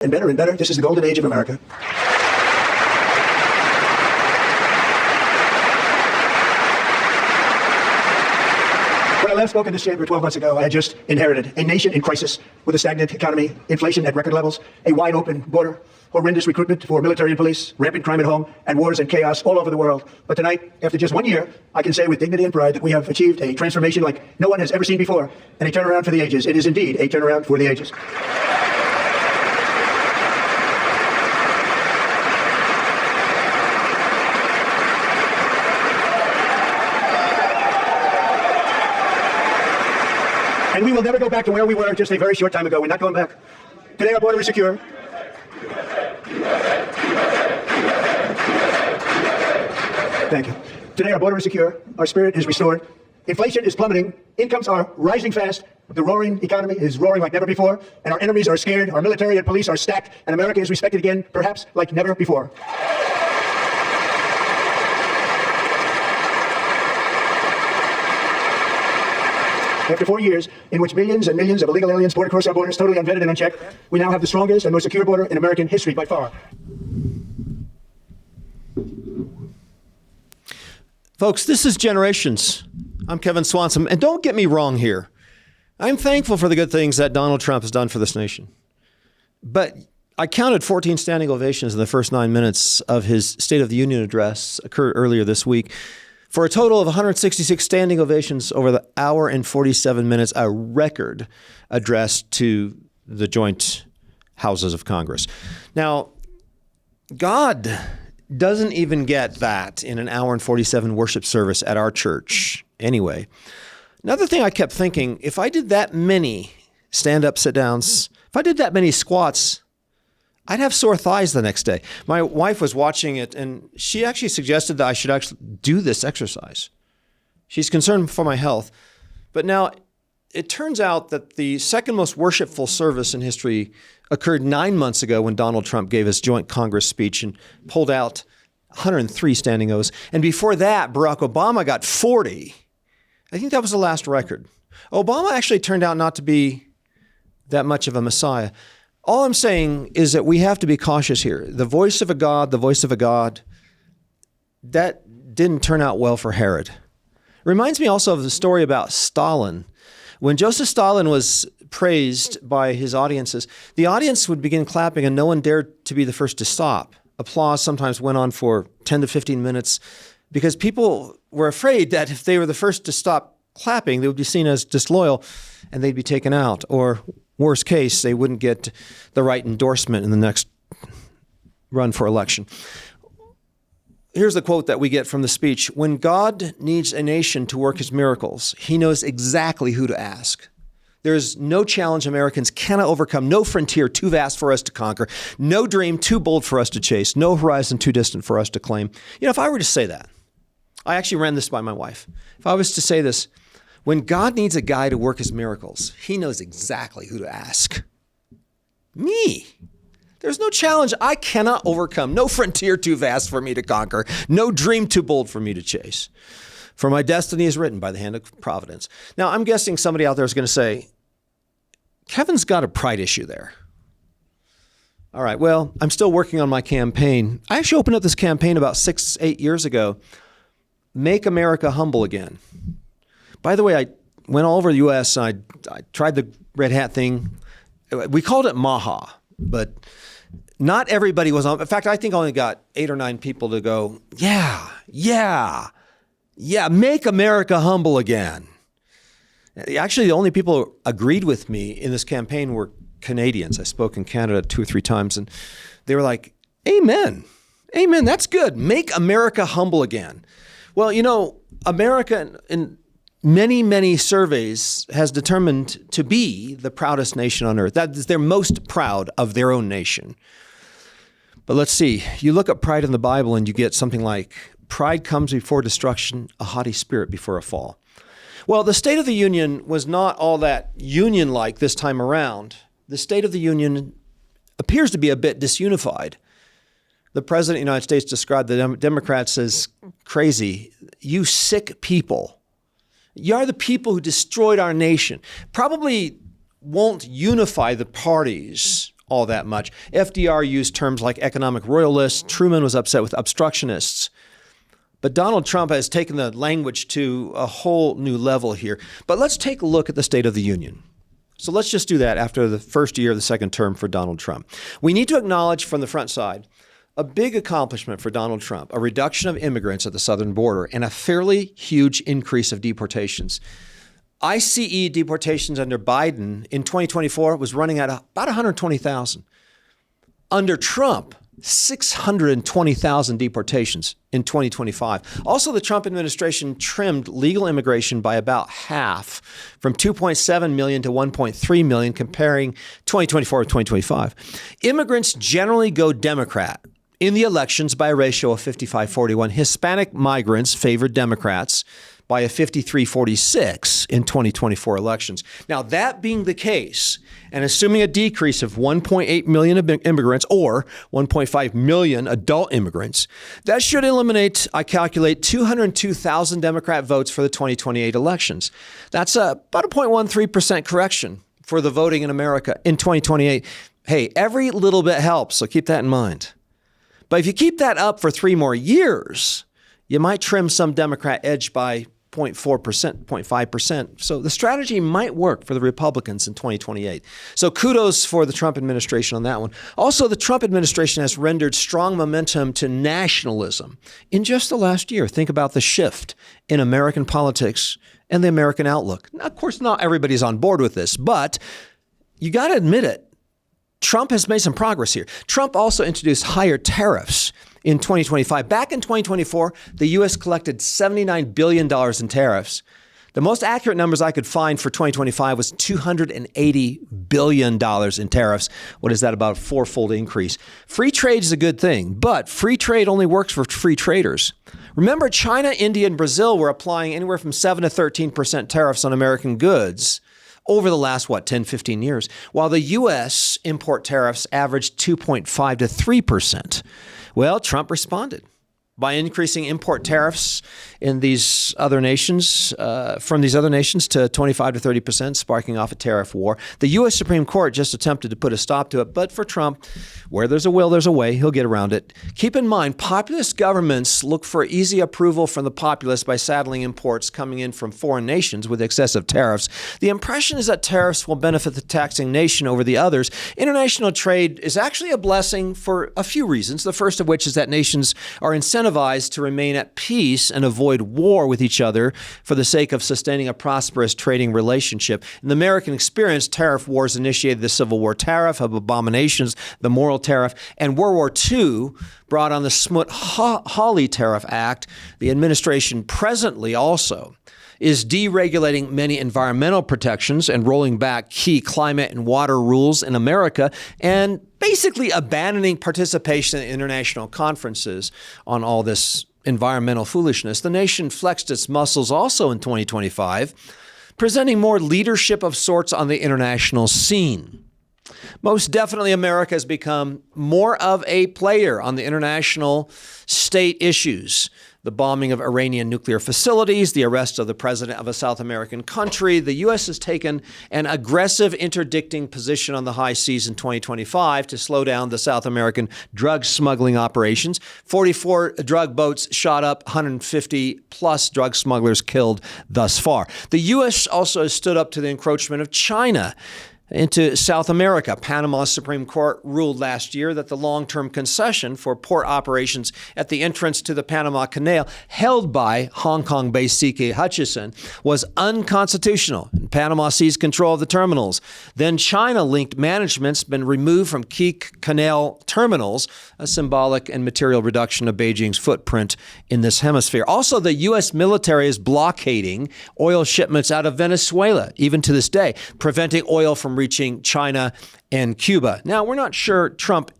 And better and better. This is the golden age of America. When I last spoke in this chamber 12 months ago, I had just inherited a nation in crisis with a stagnant economy, inflation at record levels, a wide open border, horrendous recruitment for military and police, rampant crime at home, and wars and chaos all over the world. But tonight, after just 1 year, I can say with dignity and pride that we have achieved a transformation like no one has ever seen before, and a turnaround for the ages. It is indeed a turnaround for the ages. And we will never go back to where we were just a very short time ago. We're not going back. Today our border is secure. Thank you. Today our border is secure. Our spirit is restored. Inflation is plummeting. Incomes are rising fast. The roaring economy is roaring like never before. And our enemies are scared. Our military and police are stacked. And America is respected again, perhaps like never before. After 4 years in which millions and millions of illegal aliens poured across our borders, totally unvetted and unchecked, we now have the strongest and most secure border in American history by far. Folks, this is Generations. I'm Kevin Swanson, and don't get me wrong here. I'm thankful for the good things that Donald Trump has done for this nation. But I counted 14 standing ovations in the first 9 minutes of his State of the Union address occurred earlier this week, for a total of 166 standing ovations over the hour and 47 minutes, a record address to the joint houses of Congress. Now, God doesn't even get that in an hour and 47 worship service at our church anyway. Another thing I kept thinking, if I did that many stand-up, sit-downs, if I did that many squats, I'd have sore thighs the next day. My wife was watching it, and she actually suggested that I should actually do this exercise. She's concerned for my health. But now, it turns out that the second most worshipful service in history occurred 9 months ago when Donald Trump gave his joint Congress speech and pulled out 103 standing O's. And before that, Barack Obama got 40. I think that was the last record. Obama actually turned out not to be that much of a messiah. All I'm saying is that we have to be cautious here. The voice of a God, that didn't turn out well for Herod. Reminds me also of the story about Stalin. When Joseph Stalin was praised by his audiences, the audience would begin clapping and no one dared to be the first to stop. Applause sometimes went on for 10 to 15 minutes because people were afraid that if they were the first to stop clapping, they would be seen as disloyal and they'd be taken out. Or worst case, they wouldn't get the right endorsement in the next run for election. Here's the quote that we get from the speech. When God needs a nation to work his miracles, he knows exactly who to ask. There's no challenge Americans cannot overcome, no frontier too vast for us to conquer, no dream too bold for us to chase, no horizon too distant for us to claim. You know, if I were to say that, I actually ran this by my wife. If I was to say this, when God needs a guy to work his miracles, he knows exactly who to ask. Me. There's no challenge I cannot overcome, no frontier too vast for me to conquer, no dream too bold for me to chase. For my destiny is written by the hand of providence. Now, I'm guessing somebody out there is going to say, Kevin's got a pride issue there. All right, well, I'm still working on my campaign. I actually opened up this campaign about 8 years ago. Make America humble again. By the way, I went all over the U.S. and I tried the red hat thing. We called it Maha, but not everybody was on. In fact, I think I only got 8 or 9 people to go, yeah, make America humble again. Actually, the only people who agreed with me in this campaign were Canadians. I spoke in Canada 2 or 3 times, and they were like, amen, that's good. Make America humble again. Well, you know, America in many, many surveys has determined to be the proudest nation on earth. That is, they're most proud of their own nation. But let's see. You look at pride in the Bible and you get something like, pride comes before destruction, a haughty spirit before a fall. Well, the State of the Union was not all that union-like this time around. The State of the Union appears to be a bit disunified. The President of the United States described the Democrats as crazy. You sick people. You are the people who destroyed our nation. Probably won't unify the parties all that much. FDR used terms like economic royalists. Truman was upset with obstructionists. But Donald Trump has taken the language to a whole new level here. But let's take a look at the State of the Union. So let's just do that after the first year of the second term for Donald Trump. We need to acknowledge from the front side a big accomplishment for Donald Trump, a reduction of immigrants at the southern border and a fairly huge increase of deportations. ICE deportations under Biden in 2024 was running at about 120,000. Under Trump, 620,000 deportations in 2025. Also, the Trump administration trimmed legal immigration by about half, from 2.7 million to 1.3 million, comparing 2024 to 2025. Immigrants generally go Democrat in the elections by a ratio of 55-41. Hispanic migrants favored Democrats by a 53-46 in 2024 elections. Now, that being the case, and assuming a decrease of 1.8 million immigrants or 1.5 million adult immigrants, that should eliminate, I calculate, 202,000 Democrat votes for the 2028 elections. That's about a 0.13% correction for the voting in America in 2028. Hey, every little bit helps, so keep that in mind. But if you keep that up for 3 more years, you might trim some Democrat edge by 0.4%, 0.5%. So the strategy might work for the Republicans in 2028. So kudos for the Trump administration on that one. Also, the Trump administration has rendered strong momentum to nationalism in just the last year. Think about the shift in American politics and the American outlook. Now, of course, not everybody's on board with this, but you got to admit it. Trump has made some progress here. Trump also introduced higher tariffs in 2025. Back in 2024, the U.S. collected $79 billion in tariffs. The most accurate numbers I could find for 2025 was $280 billion in tariffs. What is that, about a 4-fold increase? Free trade is a good thing, but free trade only works for free traders. Remember, China, India, and Brazil were applying anywhere from 7 to 13% tariffs on American goods over the last, 10, 15 years, while the U.S. import tariffs averaged 2.5 to 3%. Well, Trump responded by increasing import tariffs in these other nations, from these other nations to 25 to 30%, sparking off a tariff war. The U.S. Supreme Court just attempted to put a stop to it, but for Trump, where there's a will, there's a way. He'll get around it. Keep in mind, populist governments look for easy approval from the populace by saddling imports coming in from foreign nations with excessive tariffs. The impression is that tariffs will benefit the taxing nation over the others. International trade is actually a blessing for a few reasons, the first of which is that nations are incentivized to remain at peace and avoid war with each other for the sake of sustaining a prosperous trading relationship. In the American experience, tariff wars initiated the Civil War tariff of abominations, the moral tariff, and World War II brought on the Smoot-Hawley Tariff Act. The administration presently also is deregulating many environmental protections and rolling back key climate and water rules in America, and basically abandoning participation in international conferences on all this environmental foolishness. The nation flexed its muscles also in 2025, presenting more leadership of sorts on the international scene. Most definitely, America has become more of a player on the international state issues. The bombing of Iranian nuclear facilities, the arrest of the president of a South American country. The U.S. has taken an aggressive interdicting position on the high seas in 2025 to slow down the South American drug smuggling operations. 44 drug boats shot up, 150 plus drug smugglers killed thus far. The U.S. also has stood up to the encroachment of China into South America. Panama's Supreme Court ruled last year that the long-term concession for port operations at the entrance to the Panama Canal, held by Hong Kong-based C.K. Hutchison, was unconstitutional. And Panama seized control of the terminals. Then China-linked management's been removed from key canal terminals, a symbolic and material reduction of Beijing's footprint in this hemisphere. Also, the U.S. military is blockading oil shipments out of Venezuela, even to this day, preventing oil from reaching China and Cuba. Now, we're not sure Trump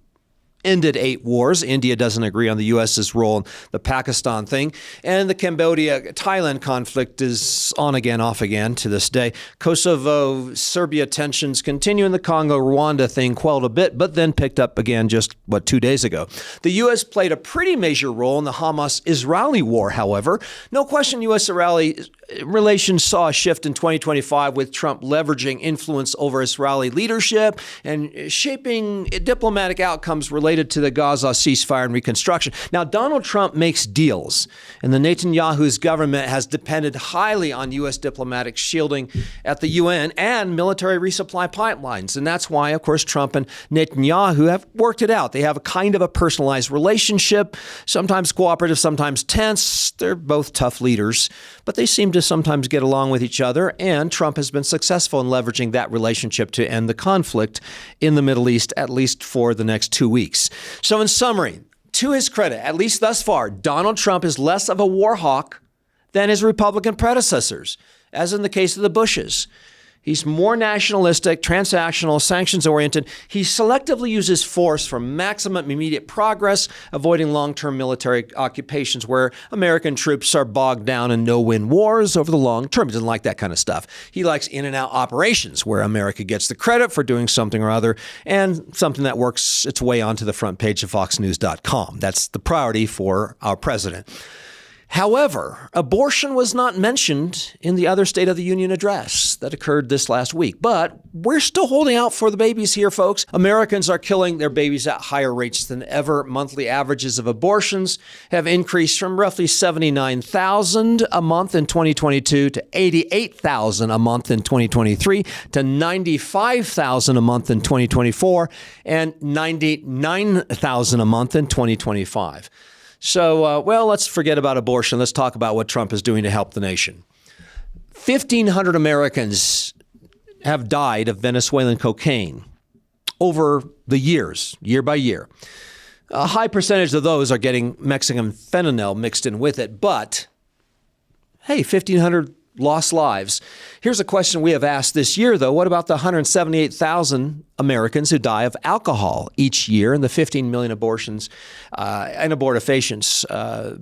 ended 8 wars. India doesn't agree on the U.S.'s role in the Pakistan thing. And the Cambodia-Thailand conflict is on again, off again to this day. Kosovo-Serbia tensions continue, in the Congo-Rwanda thing quelled a bit, but then picked up again just, 2 days ago. The U.S. played a pretty major role in the Hamas-Israeli war, however. No question, U.S.-Israeli relations saw a shift in 2025 with Trump leveraging influence over Israeli leadership and shaping diplomatic outcomes related to the Gaza ceasefire and reconstruction. Now, Donald Trump makes deals, and the Netanyahu's government has depended highly on U.S. diplomatic shielding at the UN and military resupply pipelines. And that's why, of course, Trump and Netanyahu have worked it out. They have a kind of a personalized relationship, sometimes cooperative, sometimes tense. They're both tough leaders, but they seem to sometimes get along with each other. And Trump has been successful in leveraging that relationship to end the conflict in the Middle East, at least for the next 2 weeks. So in summary, to his credit, at least thus far, Donald Trump is less of a war hawk than his Republican predecessors, as in the case of the Bushes. He's more nationalistic, transactional, sanctions-oriented. He selectively uses force for maximum immediate progress, avoiding long-term military occupations where American troops are bogged down in no-win wars over the long term. He doesn't like that kind of stuff. He likes in-and-out operations where America gets the credit for doing something or other and something that works its way onto the front page of FoxNews.com. That's the priority for our president. However, abortion was not mentioned in the other State of the Union address that occurred this last week. But we're still holding out for the babies here, folks. Americans are killing their babies at higher rates than ever. Monthly averages of abortions have increased from roughly 79,000 a month in 2022 to 88,000 a month in 2023 to 95,000 a month in 2024 and 99,000 a month in 2025. So, let's forget about abortion. Let's talk about what Trump is doing to help the nation. 1,500 Americans have died of Venezuelan cocaine over the years, year by year. A high percentage of those are getting Mexican fentanyl mixed in with it. But, hey, 1,500 lost lives. Here's a question we have asked this year, though. What about the 178,000 Americans who die of alcohol each year and the 15 million abortions and abortifacients,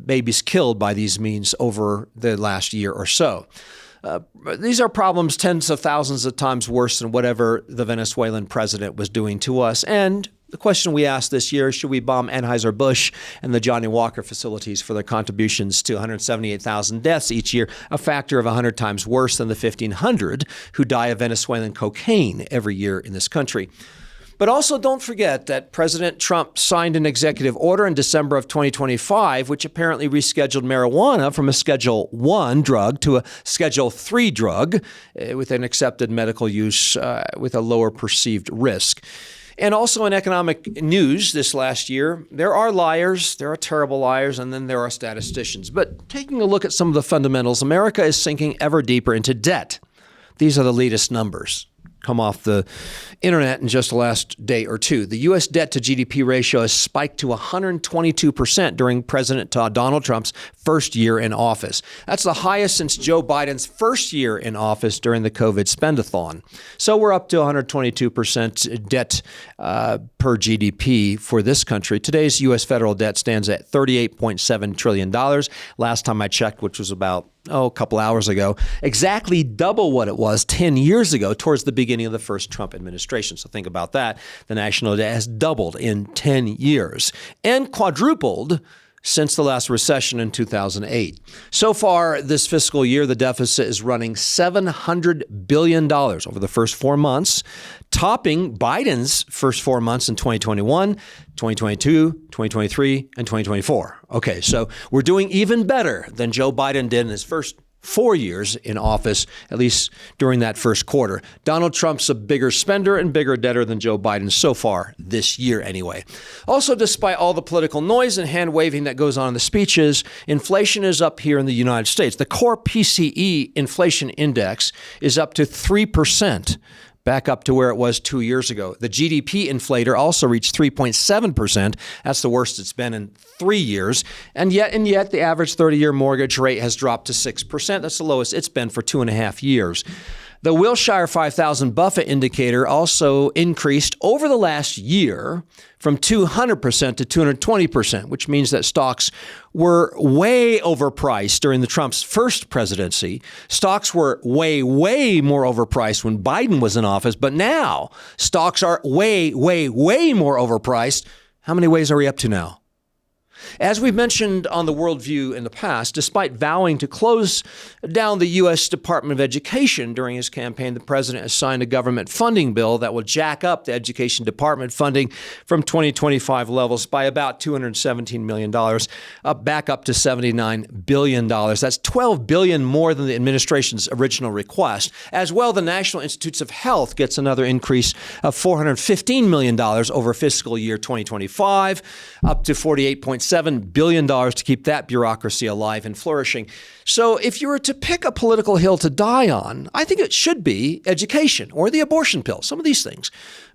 babies killed by these means over the last year or so? These are problems tens of thousands of times worse than whatever the Venezuelan president was doing to us. And the question we asked this year, should we bomb Anheuser-Busch and the Johnny Walker facilities for their contributions to 178,000 deaths each year, a factor of 100 times worse than the 1,500 who die of Venezuelan cocaine every year in this country? But also don't forget that President Trump signed an executive order in December of 2025, which apparently rescheduled marijuana from a Schedule I drug to a Schedule III drug with an accepted medical use with a lower perceived risk. And also in economic news this last year, there are liars, there are terrible liars, and then there are statisticians. But taking a look at some of the fundamentals, America is sinking ever deeper into debt. These are the latest numbers. Come off the internet in just the last day or two. The U.S. debt to GDP ratio has spiked to 122% during President Donald Trump's first year in office. That's the highest since Joe Biden's first year in office during the COVID spendathon. So we're up to 122% debt per GDP for this country. Today's U.S. federal debt stands at $38.7 trillion. Last time I checked, which was about a couple hours ago, exactly double what it was 10 years ago towards the beginning of the first Trump administration. So think about that. The national debt has doubled in 10 years and quadrupled since the last recession in 2008. So far this fiscal year, the deficit is running $700 billion over the first 4 months, topping Biden's first 4 months in 2021, 2022, 2023, and 2024. Okay, so we're doing even better than Joe Biden did in his first 4 years in office, at least during that first quarter. Donald Trump's a bigger spender and bigger debtor than Joe Biden so far this year anyway. Also, despite all the political noise and hand waving that goes on in the speeches, inflation is up here in the United States. The core PCE inflation index is up to 3%. Back up to where it was 2 years ago. The GDP inflator also reached 3.7%. That's the worst it's been in 3 years. And yet, the average 30-year mortgage rate has dropped to 6%. That's the lowest it's been for 2.5 years. The Wilshire 5000 Buffett indicator also increased over the last year from 200% to 220%, which means that stocks were way overpriced during the Trump's first presidency. Stocks were way, way more overpriced when Biden was in office, but now stocks are way, way, way more overpriced. How many ways are we up to now? As we've mentioned on the Worldview in the past, despite vowing to close down the U.S. Department of Education during his campaign, the president has signed a government funding bill that will jack up the education department funding from 2025 levels by about $217 million, back up to $79 billion. That's $12 billion more than the administration's original request. As well, the National Institutes of Health gets another increase of $415 million over fiscal year 2025, up to $48.7 billion to keep that bureaucracy alive and flourishing. So if you were to pick a political hill to die on, I think it should be education or the abortion pill, some of these things.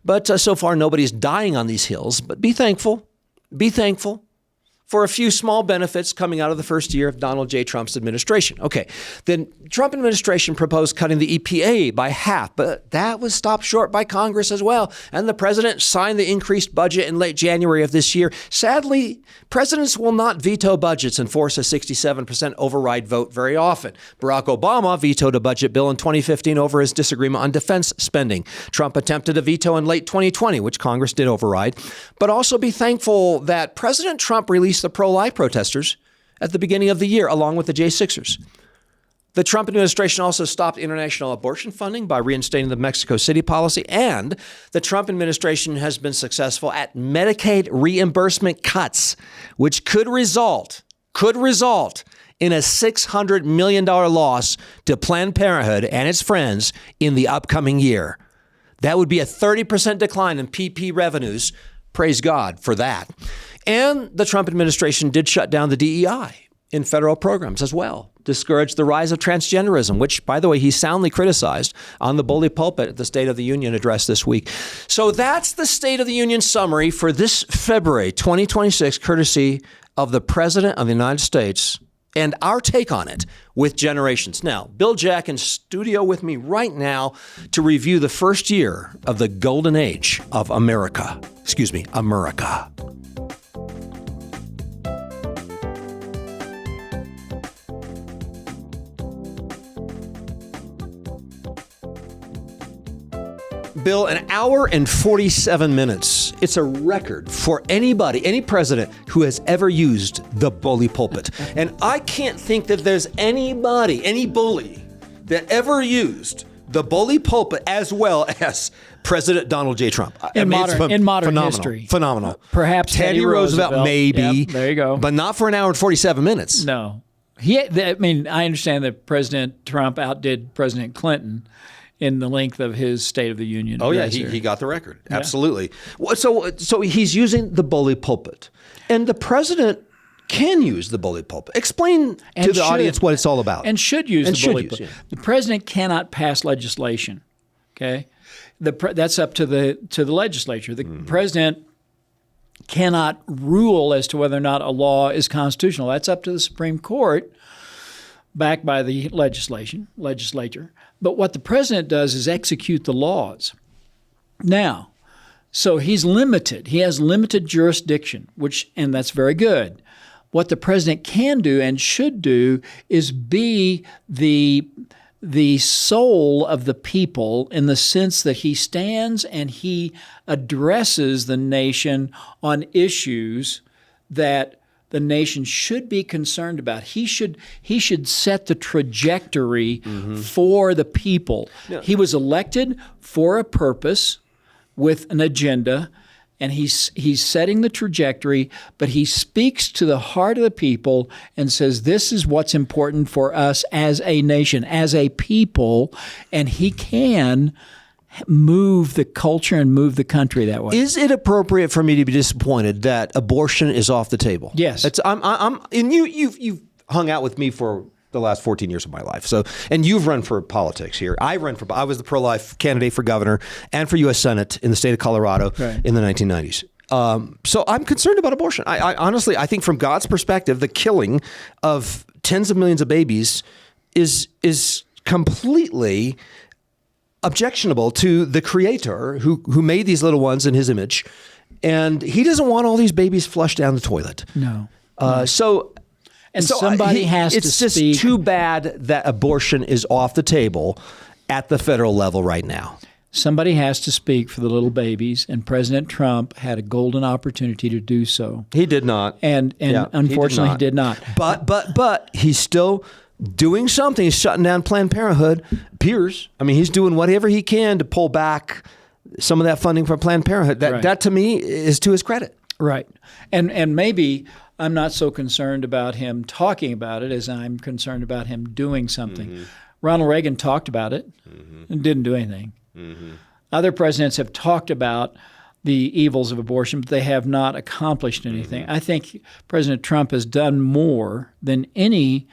But so far, nobody's dying on these hills. But be thankful for a few small benefits coming out of the first year of Donald J. Trump's administration. Okay, then Trump administration proposed cutting the EPA by half, but that was stopped short by Congress as well. And the president signed the increased budget in late January of this year. Sadly, presidents will not veto budgets and force a 67% override vote very often. Barack Obama vetoed a budget bill in 2015 over his disagreement on defense spending. Trump attempted a veto in late 2020, which Congress did override. But also be thankful that President Trump released the pro-life protesters at the beginning of the year, along with the J6ers. The Trump administration also stopped international abortion funding by reinstating the Mexico City policy, and the Trump administration has been successful at Medicaid reimbursement cuts, which could result in a $600 million loss to Planned Parenthood and its friends in the upcoming year. That would be a 30% decline in PP revenues. Praise God for that. And the Trump administration did shut down the DEI in federal programs as well, discouraged the rise of transgenderism, which, by the way, he soundly criticized on the bully pulpit at the State of the Union address this week. So that's the State of the Union summary for this February 2026, courtesy of the President of the United States and our take on it with Generations. Now, Bill Jack in studio with me right now to review the first year of the golden age of America. America. Bill, an hour and 47 minutes. It's a record for anybody, any president who has ever used the bully pulpit. And I can't think that there's anybody, any bully, that ever used the bully pulpit as well as President Donald J. Trump. In modern history. Phenomenal. Perhaps Teddy Roosevelt, maybe. Yep, there you go. But not for an hour and 47 minutes. No. I understand that President Trump outdid President Clinton in the length of his State of the Union. Oh, yeah, he got the record. Yeah. Absolutely. So he's using the bully pulpit. And the president can use the bully pulpit. Explain to the audience what it's all about. And should use the bully pulpit. Yeah. The president cannot pass legislation, okay? That's up to the legislature. The president cannot rule as to whether or not a law is constitutional. That's up to the Supreme Court, backed by the legislature. But what the president does is execute the laws. Now, so he's limited. He has limited jurisdiction, and that's very good. What the president can do and should do is be the soul of the people, in the sense that he stands and he addresses the nation on issues that the nation should be concerned about. He should set the trajectory for the people. Yeah. He was elected for a purpose with an agenda, and he's setting the trajectory, but he speaks to the heart of the people and says, this is what's important for us as a nation, as a people, and he can move the culture and move the country that way. Is it appropriate for me to be disappointed that abortion is off the table? Yes. You've hung out with me for the last 14 years of my life. And you've run for politics here. I was the pro-life candidate for governor and for U.S. Senate in the state of Colorado in the 1990s. So I'm concerned about abortion. I honestly, I think from God's perspective, the killing of tens of millions of babies is completely objectionable to the Creator who made these little ones in his image. And he doesn't want all these babies flushed down the toilet. No. Somebody has to speak. It's just too bad that abortion is off the table at the federal level right now. Somebody has to speak for the little babies, and President Trump had a golden opportunity to do so. He did not. And unfortunately, he did not. But he's still doing something. He's shutting down Planned Parenthood. Appears. I mean, he's doing whatever he can to pull back some of that funding from Planned Parenthood. That to me is to his credit. Right. And maybe I'm not so concerned about him talking about it as I'm concerned about him doing something. Mm-hmm. Ronald Reagan talked about it and didn't do anything. Mm-hmm. Other presidents have talked about the evils of abortion, but they have not accomplished anything. I think President Trump has done more than any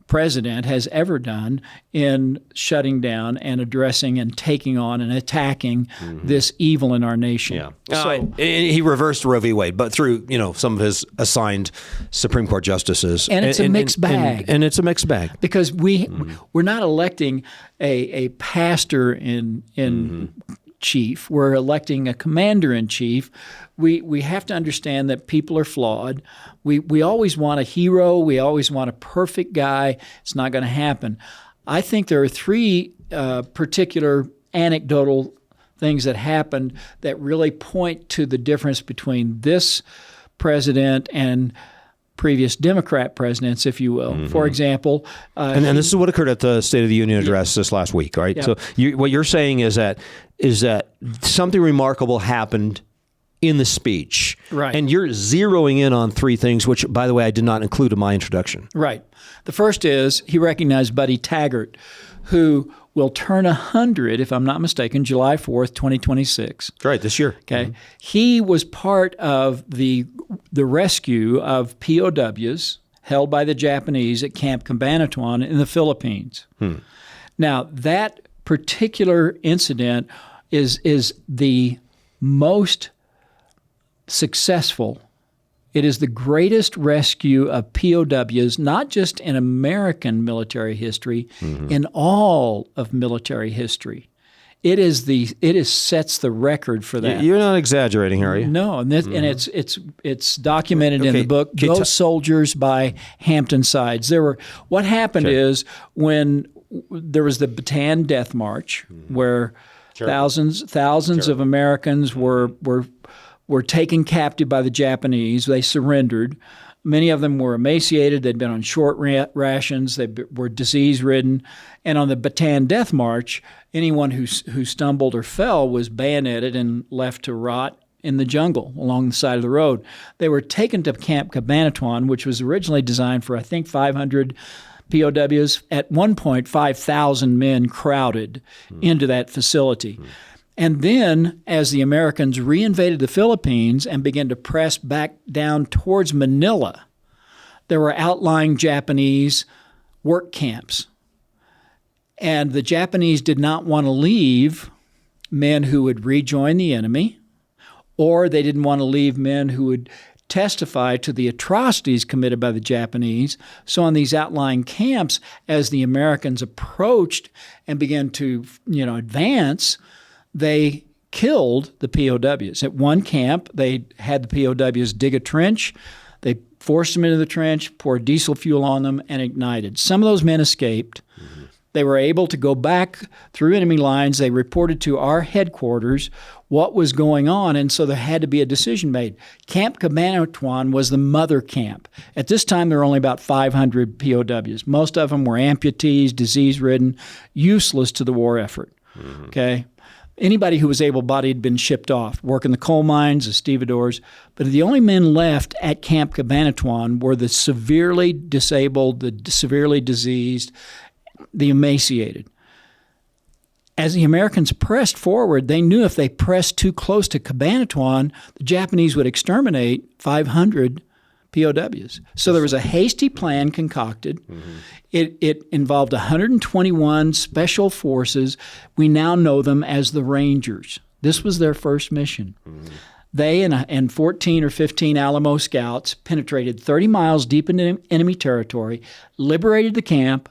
president has ever done in shutting down and addressing and taking on and attacking this evil in our nation. Yeah. So he reversed Roe v. Wade, but through some of his assigned Supreme Court justices. And it's a mixed bag. And it's a mixed bag because we're not electing a pastor in chief. We're electing a commander in chief. We have to understand that people are flawed. We always want a hero. We always want a perfect guy. It's not going to happen. I think there are three particular anecdotal things that happened that really point to the difference between this president and previous Democrat presidents, if you will. For example, and this is what occurred at the State of the Union address this last week, right? Yeah. So what you're saying is that something remarkable happened in the speech, right? And you're zeroing in on three things, which, by the way, I did not include in my introduction. Right. The first is he recognized Buddy Taggart, who will turn 100, if I'm not mistaken, July 4th, 2026. Right, this year. Okay. He was part of the rescue of POWs held by the Japanese at Camp Cabanatuan in the Philippines. Now, that particular incident is the most successful. It is the greatest rescue of POWs, not just in American military history, in all of military history. It sets the record for that. You're not exaggerating, are you? No, and it's documented in the book "Ghost Soldiers" by Hampton Sides. What happened is when there was the Bataan Death March, where thousands of Americans were taken captive by the Japanese. They surrendered. Many of them were emaciated. They'd been on short rations. They were disease-ridden. And on the Bataan Death March, anyone who stumbled or fell was bayoneted and left to rot in the jungle along the side of the road. They were taken to Camp Cabanatuan, which was originally designed for, I think, 500 POWs. At one point, 5,000 men crowded into that facility. And then, as the Americans reinvaded the Philippines and began to press back down towards Manila, there were outlying Japanese work camps. And the Japanese did not want to leave men who would rejoin the enemy, or they didn't want to leave men who would testify to the atrocities committed by the Japanese. So on these outlying camps, as the Americans approached and began to advance, they killed the POWs. At one camp, they had the POWs dig a trench. They forced them into the trench, poured diesel fuel on them, and ignited. Some of those men escaped. They were able to go back through enemy lines. They reported to our headquarters what was going on, and so there had to be a decision made. Camp Cabanatuan was the mother camp. At this time, there were only about 500 POWs. Most of them were amputees, disease-ridden, useless to the war effort. Okay? Anybody who was able-bodied had been shipped off, working the coal mines, the stevedores. But the only men left at Camp Cabanatuan were the severely disabled, the severely diseased, the emaciated. As the Americans pressed forward, they knew if they pressed too close to Cabanatuan, the Japanese would exterminate 500 POWs. So there was a hasty plan concocted. It involved 121 special forces. We now know them as the Rangers. This was their first mission. They and 14 or 15 Alamo scouts penetrated 30 miles deep into enemy territory, liberated the camp,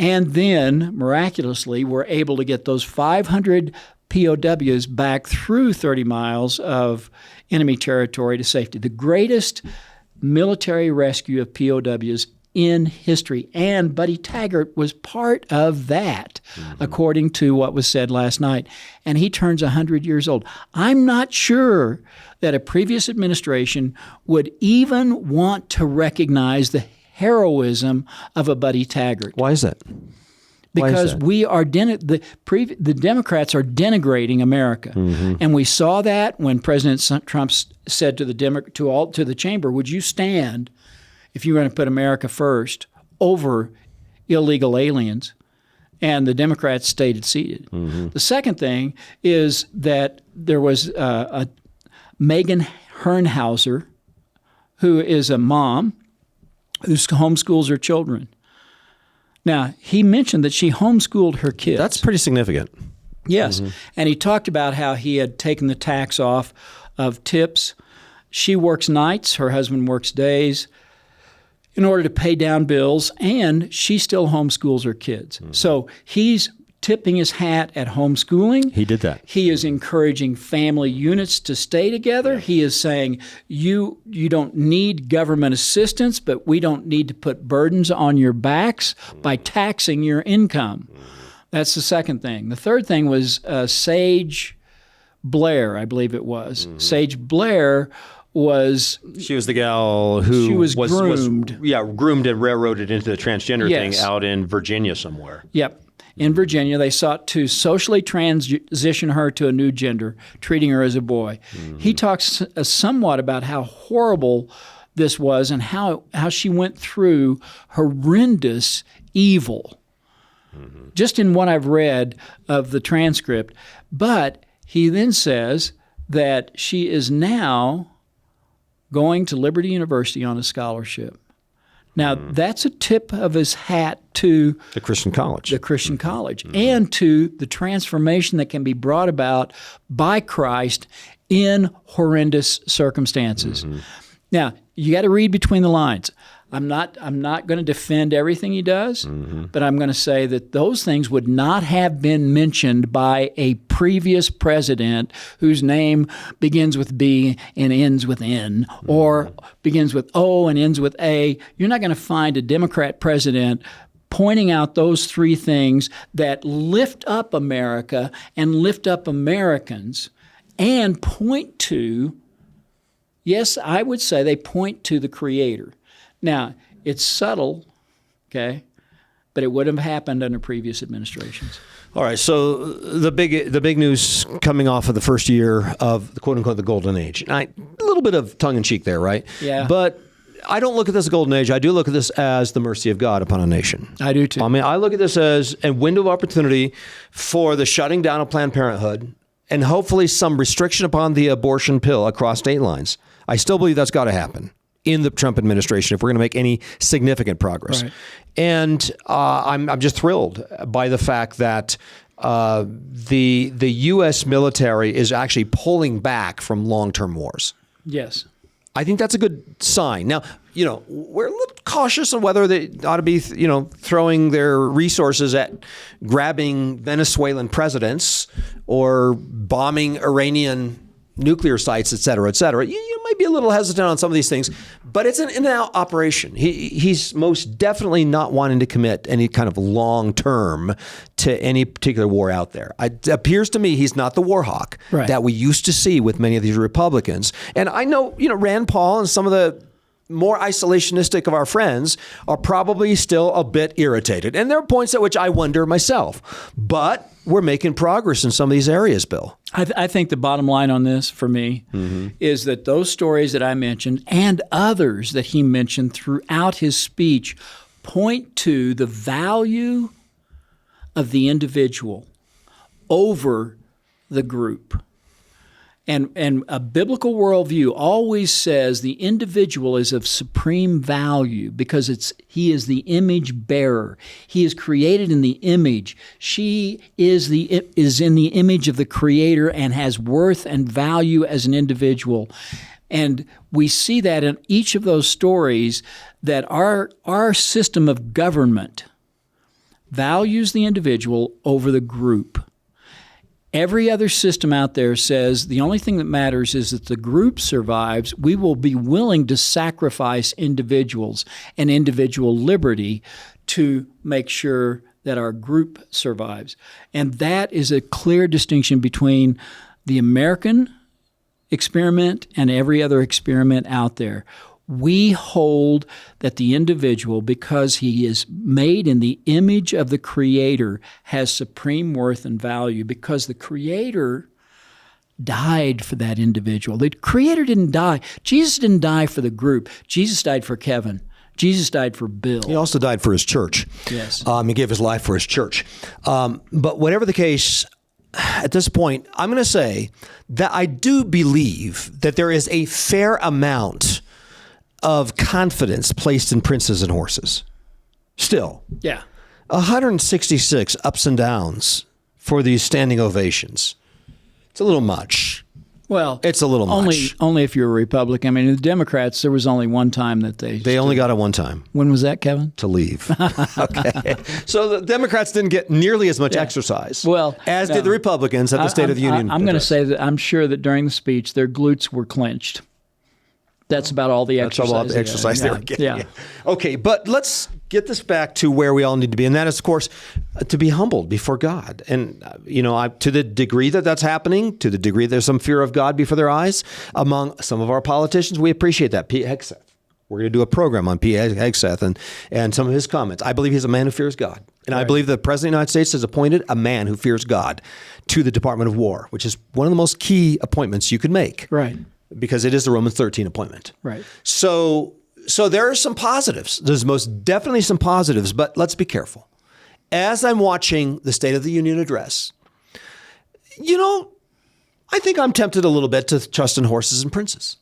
and then, miraculously, were able to get those 500 POWs back through 30 miles of enemy territory to safety. The greatest military rescue of POWs in history. And Buddy Taggart was part of that, according to what was said last night. And he turns 100 years old. I'm not sure that a previous administration would even want to recognize the heroism of a Buddy Taggart. Why is that? Because we are the Democrats are denigrating America, and we saw that when President Trump said to the chamber, "Would you stand if you were going to put America first over illegal aliens?" And the Democrats stayed seated. The second thing is that there was Megan Herrnhauser, who is a mom who homeschools her children. Now, he mentioned that she homeschooled her kids. That's pretty significant. Yes. And he talked about how he had taken the tax off of tips. She works nights, her husband works days in order to pay down bills, and she still homeschools her kids. So he's tipping his hat at homeschooling. He did that. He is encouraging family units to stay together. Yeah. He is saying you don't need government assistance, but we don't need to put burdens on your backs by taxing your income. That's the second thing. The third thing was Sage Blair, I believe it was. Sage Blair she was the gal who was groomed. Groomed and railroaded into the transgender Yes. thing out in Virginia somewhere. Yep. In Virginia, they sought to socially transition her to a new gender, treating her as a boy. He talks somewhat about how horrible this was and how she went through horrendous evil, just in what I've read of the transcript. But he then says that she is now going to Liberty University on a scholarship. Now, that's a tip of his hat to the Christian college. And to the transformation that can be brought about by Christ in horrendous circumstances. Now, you got to read between the lines. I'm not going to defend everything he does, but I'm going to say that those things would not have been mentioned by a previous president whose name begins with B and ends with N, or begins with O and ends with A. You're not going to find a Democrat president pointing out those three things that lift up America and lift up Americans and point to, yes, I would say they point to the Creator. Now, it's subtle, okay, but it wouldn't have happened under previous administrations. All right, so the big news coming off of the first year of the quote-unquote the golden age. A little bit of tongue-in-cheek there, right? Yeah. But I don't look at this as golden age. I do look at this as the mercy of God upon a nation. I do too. I mean, I look at this as a window of opportunity for the shutting down of Planned Parenthood and hopefully some restriction upon the abortion pill across state lines. I still believe that's got to happen in the Trump administration if we're going to make any significant progress. Right. And I'm just thrilled by the fact that the U.S. military is actually pulling back from long-term wars. Yes. I think that's a good sign. Now, we're a little cautious on whether they ought to be, throwing their resources at grabbing Venezuelan presidents or bombing Iranian nuclear sites, et cetera, et cetera. You might be a little hesitant on some of these things, but it's an in-and-out operation. He's most definitely not wanting to commit any kind of long-term to any particular war out there. It appears to me he's not the war hawk that we used to see with many of these Republicans. And I know, Rand Paul and some of the more isolationistic of our friends are probably still a bit irritated. And there are points at which I wonder myself. But we're making progress in some of these areas, Bill. I think the bottom line on this for me is that those stories that I mentioned and others that he mentioned throughout his speech point to the value of the individual over the group. And a biblical worldview always says the individual is of supreme value because he is the image bearer. He is created in the image. She is in the image of the Creator and has worth and value as an individual. And we see that in each of those stories that our system of government values the individual over the group. Every other system out there says the only thing that matters is that the group survives. We will be willing to sacrifice individuals and individual liberty to make sure that our group survives. And that is a clear distinction between the American experiment and every other experiment out there. We hold that the individual, because he is made in the image of the Creator, has supreme worth and value because the Creator died for that individual. The Creator didn't die. Jesus didn't die for the group. Jesus died for Kevin. Jesus died for Bill. He also died for his church. Yes. He gave his life for his church. But whatever the case, at this point, I'm going to say that I do believe that there is a fair amount of confidence placed in princes and horses. Still. Yeah. 166 ups and downs for these standing ovations. It's a little much. Well, it's a little much. Only if you're a Republican. I mean, the Democrats, there was only one time that they only got it one time. When was that, Kevin? To leave. Okay. So the Democrats didn't get nearly as much exercise as did the Republicans at the State of the Union. I'm going to say that I'm sure that during the speech, their glutes were clenched. That's about all the exercise. That's all the exercise they were getting. Yeah. Okay, but let's get this back to where we all need to be, and that is, of course, to be humbled before God. And, to the degree that that's happening, to the degree there's some fear of God before their eyes, among some of our politicians, we appreciate that. Pete Hegseth. We're going to do a program on Pete Hegseth and some of his comments. I believe he's a man who fears God. And I believe the President of the United States has appointed a man who fears God to the Department of War, which is one of the most key appointments you could make. Right. Because it is the Romans 13 appointment. Right. So there are some positives. There's most definitely some positives, but let's be careful. As I'm watching the State of the Union address, I think I'm tempted a little bit to trust in horses and princes.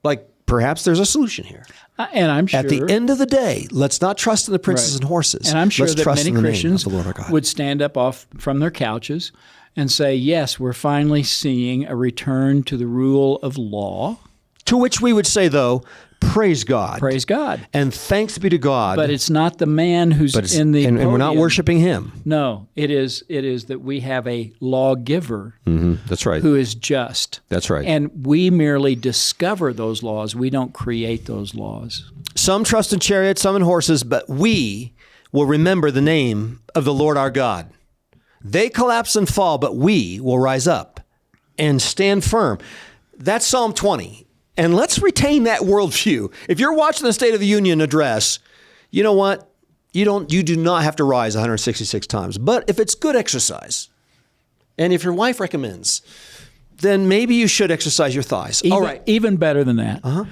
Like, perhaps there's a solution here. And I'm sure. At the end of the day, let's not trust in the princes and horses. And I'm sure let's that trust many in the Christians name of the Lord our God. would stand up off from their couches and say, yes, we're finally seeing a return to the rule of law. To which we would say, though, praise God. Praise God. And thanks be to God. But it's not the man who's in the and we're not worshiping him. No, it is that we have a lawgiver That's right. who is just. That's right. And we merely discover those laws. We don't create those laws. Some trust in chariots, some in horses, but we will remember the name of the Lord our God. They collapse and fall, but we will rise up and stand firm. That's Psalm 20. And let's retain that worldview. If you're watching the State of the Union address, you know what? You do not have to rise 166 times. But if it's good exercise, and if your wife recommends, then maybe you should exercise your thighs. All right. Even better than that.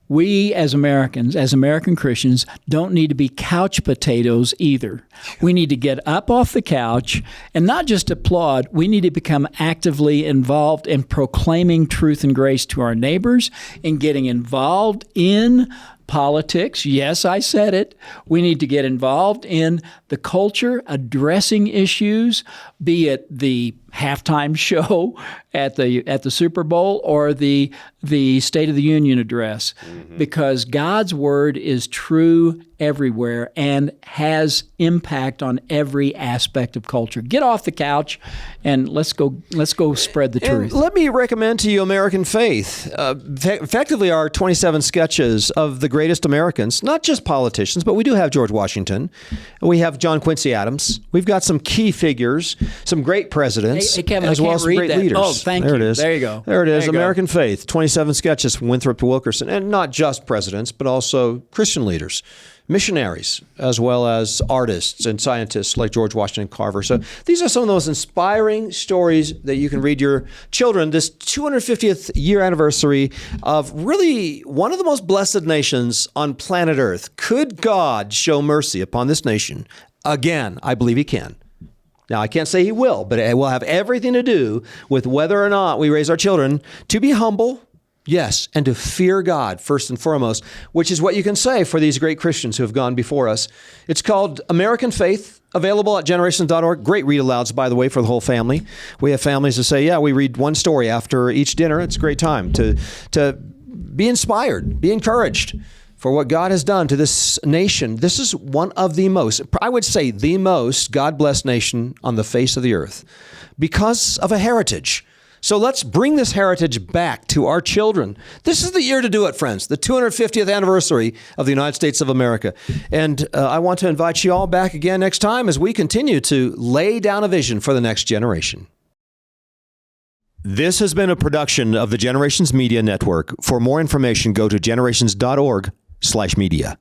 We as Americans, as American Christians, don't need to be couch potatoes either. We need to get up off the couch and not just applaud. We need to become actively involved in proclaiming truth and grace to our neighbors and getting involved in politics. Yes, I said it. We need to get involved in the culture, addressing issues, be it the halftime show at the Super Bowl or the State of the Union address, because God's word is true everywhere and has impact on every aspect of culture. Get off the couch and let's go spread the truth. Let me recommend to you American Faith. Effectively, our 27 sketches of the greatest Americans, not just politicians, but we do have George Washington. We have John Quincy Adams. We've got some key figures, some great presidents, Hey, Kevin, as I well can't as read great that. leaders. Oh, thank there you. It is. There you go. There it is. There you go. American Faith, 27 sketches from Winthrop to Wilkerson, and not just presidents, but also Christian leaders, missionaries, as well as artists and scientists like George Washington Carver. So these are some of those inspiring stories that you can read your children this 250th year anniversary of really one of the most blessed nations on planet Earth. Could God show mercy upon this nation? Again, I believe he can. Now, I can't say he will, but it will have everything to do with whether or not we raise our children to be humble, yes, and to fear God first and foremost, which is what you can say for these great Christians who have gone before us. It's called American Faith, available at generations.org. Great read-alouds, by the way, for the whole family. We have families that say, yeah, we read one story after each dinner. It's a great time to be inspired, be encouraged for what God has done to this nation. This is one of the most, I would say the most God-blessed nation on the face of the earth because of a heritage. So let's bring this heritage back to our children. This is the year to do it, friends, the 250th anniversary of the United States of America. And I want to invite you all back again next time as we continue to lay down a vision for the next generation. This has been a production of the Generations Media Network. For more information, go to generations.org/media.